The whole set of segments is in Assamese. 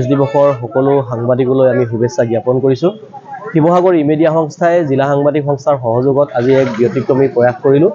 প্ৰেছ দিৱসৰ সকলো সাংবাদিকলৈ আমি শুভেচ্ছা জ্ঞাপন কৰিছোঁ। শিৱসাগৰ ইমেডিয়া সংস্থাই জিলা সাংবাদিক সংস্থাৰ সহযোগত আজি এক ব্যতিক্ৰমী প্ৰয়াস কৰিলোঁ।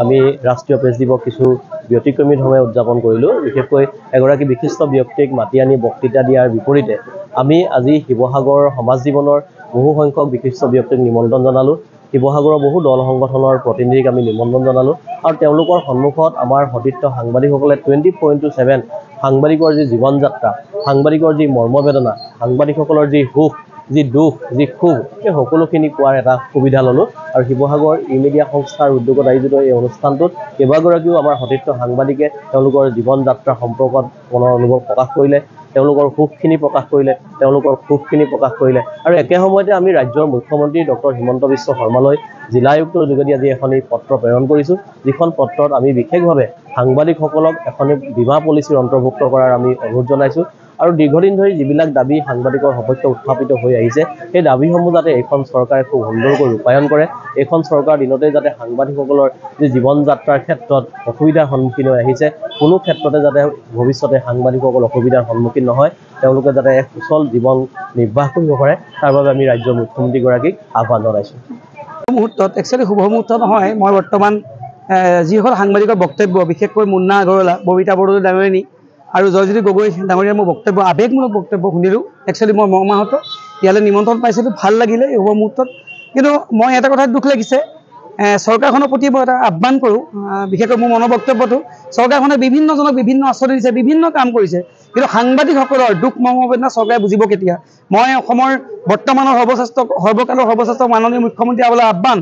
আমি ৰাষ্ট্ৰীয় প্ৰেছ দিৱস কিছু ব্যতিক্ৰমী ধৰণে উদযাপন কৰিলোঁ। বিশেষকৈ এগৰাকী বিশিষ্ট ব্যক্তিক মাতি আনি বক্তৃতা দিয়াৰ বিপৰীতে আমি আজি শিৱসাগৰ সমাজ জীৱনৰ বহু সংখ্যক বিশিষ্ট ব্যক্তিক নিমন্ত্ৰণ জনালোঁ। শিৱসাগৰৰ বহু দল সংগঠনৰ প্ৰতিনিধিক আমি নিমন্ত্ৰণ জনালোঁ আৰু তেওঁলোকৰ সন্মুখত আমাৰ সতীৰ্থ সাংবাদিকসকলে 24/7 সাংবাদিকৰ যি জীৱন যাত্ৰা, সাংবাদিকৰ যি মৰ্মবেদনা, সাংবাদিকসকলৰ যি সুখ, যি দুখ, যি ক্ষোভ, এই সকলোখিনি কোৱাৰ এটা সুবিধা ল'লোঁ। আৰু শিৱসাগৰ ইমেডিয়া সংস্থাৰ উদ্যোগত আয়োজিত এই অনুষ্ঠানটোত কেইবাগৰাকীও আমাৰ সতীৰ্থ সাংবাদিকে তেওঁলোকৰ জীৱন যাত্ৰা সম্পৰ্কত মনৰ অনুভৱ প্ৰকাশ কৰিলে, তেওঁলোকৰ সুখখিনি প্ৰকাশ কৰিলে, তেওঁলোকৰ সুখখিনি প্ৰকাশ কৰিলে। আৰু একে সময়তে আমি ৰাজ্যৰ মুখ্যমন্ত্ৰী ডক্টৰ হিমন্ত বিশ্ব শৰ্মালৈ জিলা আয়ুক্তৰ যোগেদি আজি এখনি পত্ৰ প্ৰেৰণ কৰিছোঁ, যিখন পত্ৰত আমি বিশেষভাৱে সাংবাদিকসকলক এখনি বীমা পলিচিৰ অন্তৰ্ভুক্ত কৰাৰ আমি অনুৰোধ জনাইছোঁ। আৰু দীৰ্ঘদিন ধৰি যিবিলাক দাবী সাংবাদিকৰ সপক্ষে উত্থাপিত হৈ আহিছে, সেই দাবীসমূহ যাতে এইখন চৰকাৰে খুব সুন্দৰকৈ ৰূপায়ণ কৰে, এইখন চৰকাৰৰ দিনতে যাতে সাংবাদিকসকলৰ যি জীৱন যাত্ৰাৰ ক্ষেত্ৰত অসুবিধাৰ সন্মুখীন হৈ আহিছে, কোনো ক্ষেত্ৰতে যাতে ভৱিষ্যতে সাংবাদিকসকল অসুবিধাৰ সন্মুখীন নহয়, তেওঁলোকে যাতে এক সুচল জীৱন নিৰ্বাহ কৰিব পাৰে, তাৰ বাবে আমি ৰাজ্যৰ মুখ্যমন্ত্ৰীগৰাকীক আহ্বান জনাইছোঁ। মুহূৰ্তত একচুৱেলি শুভ মুহূৰ্ত নহয়, মই বৰ্তমান যিসকল সাংবাদিকৰ বক্তব্য, বিশেষকৈ মুন্না আগৰৱালা, ববিতা বৰদলৈ ডাঙৰীয়ানী আৰু জয়জ্যোতি গগৈ ডাঙৰীয়াৰ মোৰ বক্তব্য, আৱেগমূলক বক্তব্য শুনিলোঁ। একচুৱেলি মই মৰ্মাহত ইয়ালৈ নিমন্ত্ৰণ পাইছিলোঁ, ভাল লাগিলে এই শুভ মুহূৰ্তত। কিন্তু মই এটা কথাত দুখ লাগিছে, চৰকাৰখনৰ প্ৰতি মই এটা আহ্বান কৰোঁ, বিশেষকৈ মোৰ মনৰ বক্তব্যটো, চৰকাৰখনে বিভিন্নজনক বিভিন্ন আঁচনি দিছে, বিভিন্ন কাম কৰিছে, কিন্তু সাংবাদিকসকলৰ দুখ মৰ্মবেদনা চৰকাৰে বুজিব কেতিয়া? মই অসমৰ বৰ্তমানৰ সৰ্বকালৰ সৰ্বশ্ৰেষ্ঠ মাননীয় মুখ্যমন্ত্ৰী আবলৈ আহ্বান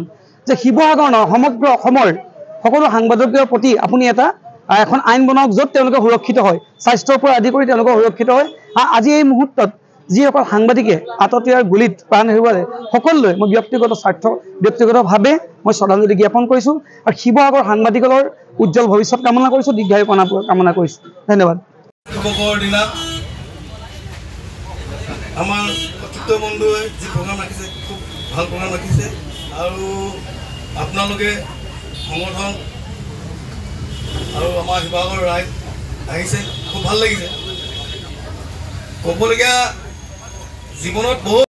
যে শিৱসাগৰ নহয়, সমগ্ৰ অসমৰ সকলো সাংবাদিকৰ প্ৰতি আপুনি এখন আইন বনাওক, য'ত তেওঁলোকে সুৰক্ষিত হয়, স্বাস্থ্যৰ পৰা আদি কৰি তেওঁলোকে সুৰক্ষিত হয়। আজি এই মুহূৰ্তত যিসকল সাংবাদিকে আততীয়াৰ গুলীত প্ৰাণ হেৰুৱালে, সকলোলৈ মই ব্যক্তিগতভাৱে মই শ্ৰদ্ধাঞ্জলি জ্ঞাপন কৰিছোঁ আৰু শিৱসাগৰ সাংবাদিকৰ উজ্জ্বল ভৱিষ্যত কামনা কৰিছোঁ, দীৰ্ঘায়ু কামনা কৰিছোঁ। ধন্যবাদ। দিৱসৰ দিনা আমাৰ অতিথি বন্ধুৱে যি প্ৰগ্ৰাম ৰাখিছে, খুব ভাল প্ৰগ্ৰাম ৰাখিছে আৰু আপোনালোকে সংগঠন আৰু আমাৰ শিৱসাগৰ ৰাইজ আহিছে, খুব ভাল লাগিছে। ক'বলগীয়া জীৱনত বহুত